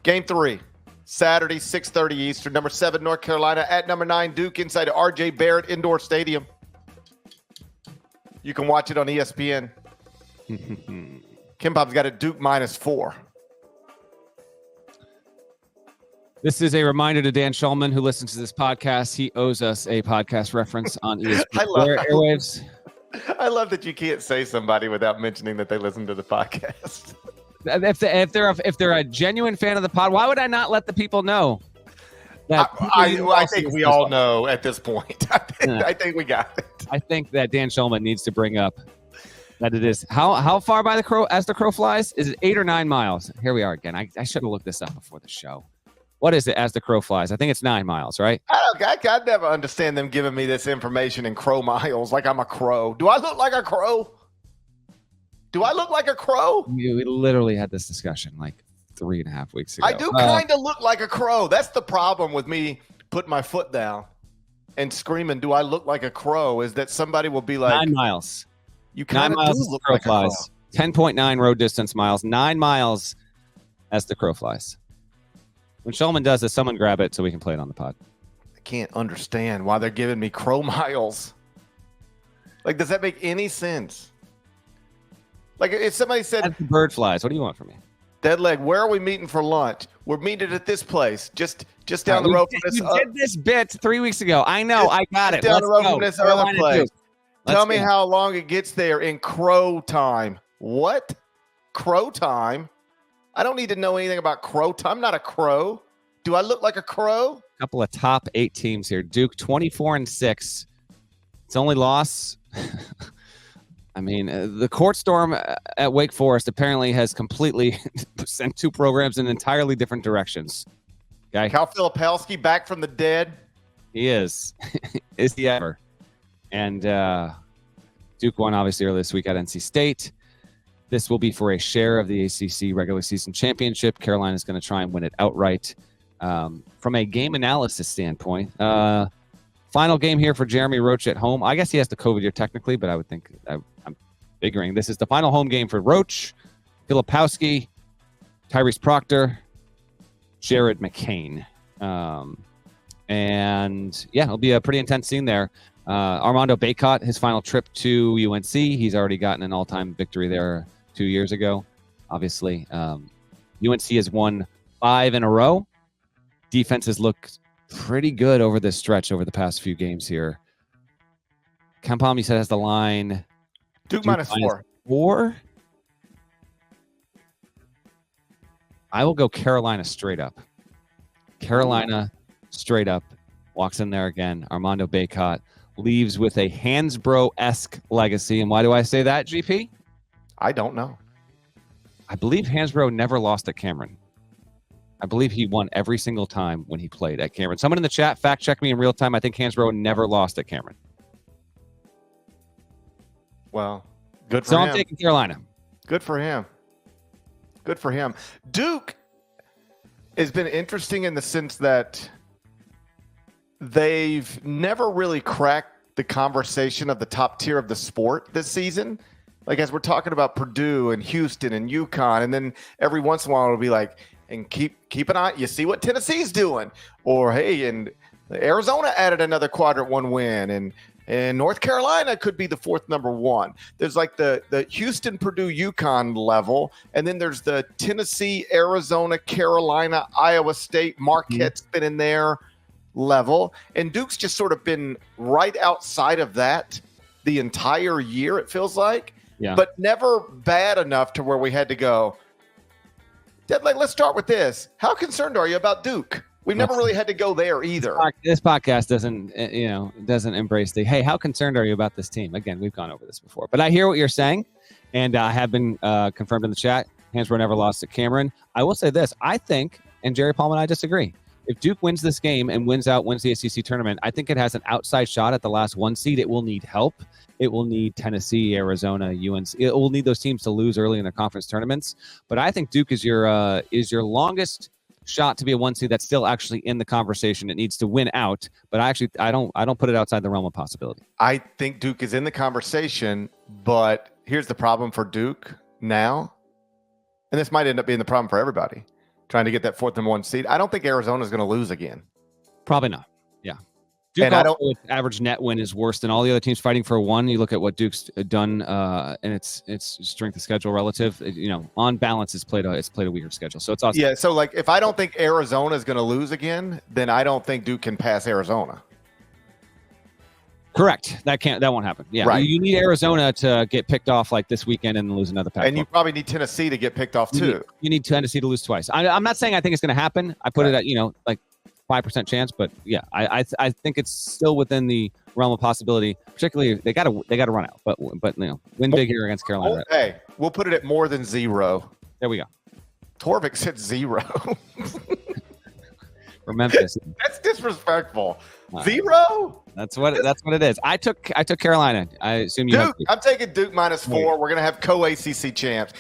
Game 3, Saturday, 6:30 Eastern. Number 7, North Carolina at number 9, Duke inside of R.J. Barrett Indoor Stadium. You can watch it on ESPN. Kim Pop's got a Duke -4. This is a reminder to Dan Schulman, who listens to this podcast. He owes us a podcast reference on ESPN airwaves. I love that you can't say somebody without mentioning that they listen to the podcast. If they're a genuine fan of the pod, why would I not let the people know? I think we all know at this point. I think we got it. I think that Dan Schulman needs to bring up that it is how far by the crow as the crow flies? Is it 8 or 9 miles? Here we are again. I should have looked this up before the show. What is it as the crow flies? I think it's 9 miles, right? I never understand them giving me this information in crow miles like I'm a crow. Do I look like a crow? We literally had this discussion like 3.5 weeks ago. I do kind of look like a crow. That's the problem with me putting my foot down and screaming, do I look like a crow? Is that somebody will be like 9 miles. You kind of do look like a crow. 10.9 road distance miles, 9 miles as the crow flies. When Schulman does this, someone grab it so we can play it on the pod. I can't understand why they're giving me crow miles. Like, does that make any sense? Like, if somebody said... As the bird flies, what do you want from me? Dead leg, where are we meeting for lunch? We're meeting at this place, just down the road from this... You did this bit 3 weeks ago. I know, I got it. Down the road from this other place. Tell me go. how long it gets there in crow time. What? Crow time? I don't need to know anything about crow time. I'm not a crow. Do I look like a crow? A couple of top 8 teams here. Duke 24-6. Its only loss. I mean, the court storm at Wake Forest apparently has completely sent 2 programs in entirely different directions. Okay. Cal Filipowski back from the dead. He is. Is he ever? And Duke won obviously earlier this week at NC State. This will be for a share of the ACC regular season championship. Carolina is going to try and win it outright. From a game analysis standpoint, final game here for Jeremy Roach at home. I guess he has the COVID year technically, but I would think I'm figuring this is the final home game for Roach, Filipowski, Tyrese Proctor, Jared McCain. And yeah, it'll be a pretty intense scene there. Armando Bacot, his final trip to UNC. He's already gotten an all-time victory there 2 years ago. Obviously, UNC has won 5 in a row. Defenses look pretty good over this stretch over the past few games here. Kempom, you said, has the line. Duke -4. 4. I will go Carolina straight up. Carolina straight up. Walks in there again. Armando Bacot leaves with a Hansbrough-esque legacy. And why do I say that, GP? I don't know. I believe Hansbrough never lost at Cameron. I believe he won every single time when he played at Cameron. Someone in the chat, fact check me in real time. I think Hansbrough never lost at Cameron. Well, good for him. him. So I'm taking Carolina. Good for him. Good for him. Duke has been interesting in the sense that they've never really cracked the conversation of the top tier of the sport this season. Like, as we're talking about Purdue and Houston and UConn, and then every once in a while it'll be like, and keep an eye. You see what Tennessee's doing, or hey, and Arizona added another quadrant 1 win, and North Carolina could be the 4th number 1. There's like the Houston, Purdue, UConn level, and then there's the Tennessee, Arizona, Carolina, Iowa State, Marquette's been in there level, and Duke's just sort of been right outside of that the entire year. It feels like, but never bad enough to where we had to go. Like, let's start with this. How concerned are you about Duke? We've never really had to go there either. This podcast doesn't embrace the, hey, how concerned are you about this team? Again, we've gone over this before, but I hear what you're saying, and I have been confirmed in the chat. Hansbrough never lost at Cameron. I will say this. I think, and Jerry Palm and I disagree, if Duke wins this game and wins the ACC tournament, I think it has an outside shot at the last 1 seed. It will need help. It will need Tennessee, Arizona, UNC. It will need those teams to lose early in their conference tournaments. But I think Duke is your longest shot to be a 1 seed that's still actually in the conversation. It needs to win out, but I don't put it outside the realm of possibility. I think Duke is in the conversation, but here's the problem for Duke now, and this might end up being the problem for everybody. trying to get that 4th and 1 seed. I don't think Arizona's going to lose again. Probably not. Yeah. Duke And I don't. with average net win is worse than all the other teams fighting for a 1. You look at what Duke's done and its strength of schedule relative. On balance, it's played a weaker schedule. So it's awesome. Yeah. So like, if I don't think Arizona is going to lose again, then I don't think Duke can pass Arizona. Correct. That won't happen. Yeah. Right. You need Arizona to get picked off like this weekend and lose another pack. And you probably need Tennessee to get picked off too. You need Tennessee to lose twice. I'm not saying I think it's going to happen. I put it at like 5% chance, but yeah, I think it's still within the realm of possibility. Particularly, they got to run out, but win big here against Carolina. Hey, we'll put it at more than 0. There we go. Torvik said 0. For Memphis. That's disrespectful. 0? That's what it is. I took Carolina. I assume you Duke. I'm taking Duke -4. We're gonna have co-ACC champs.